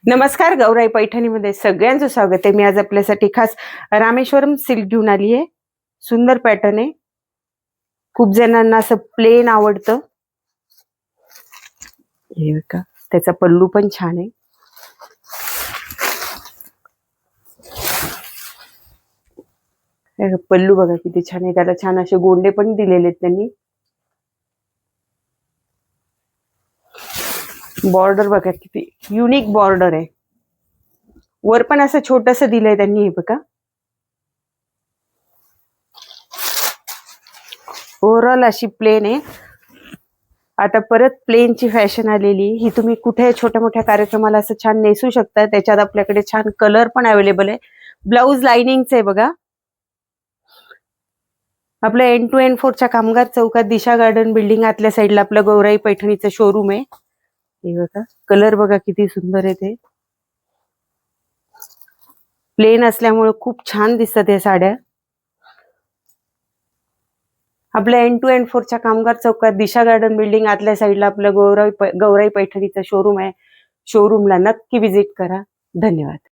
नमस्कार, गौराई पैठणीमध्ये सगळ्यांचं स्वागत आहे। मी आज आपल्यासाठी खास रामेश्वरम सिल्क घेऊन आली आहे। सुंदर पॅटर्न आहे, खूप जणांना असं प्लेन आवडतं। हे बघा, त्याचा पल्लू पण छान आहे। पल्लू बघा किती छान आहे, त्याला छान असे गोंडे पण दिलेले आहेत त्यांनी। बॉर्डर बघा किती युनिक बॉर्डर आहे, वर पण असं छोटंसं दिलंय त्यांनी। हे बघा, ओव्हरऑल अशी प्लेन आहे। आता परत प्लेनची फॅशन आलेली, ही तुम्ही कुठे छोट्या मोठ्या कार्यक्रमाला असं छान नेसू शकता। त्याच्यात आपल्याकडे छान कलर पण अवेलेबल आहे। ब्लाउज लाइनिंगचं आहे बघा। आपलं एन टू एन 4 च्या कामगार चौकात दिशा गार्डन बिल्डिंग आतल्या साईडला आपलं गौराई पैठणीचं शोरूम आहे। हे बघा, कलर बघा किती सुंदर आहे। ते प्लेन असल्यामुळे खूप छान दिसतात या साड्या। आपल्या एन टू एन 4 च्या कामगार चौकात दिशा गार्डन बिल्डिंग आतल्या साईडला आपलं गौराई पैठणीचं शोरूम आहे। शोरूमला नक्की विजिट करा। धन्यवाद।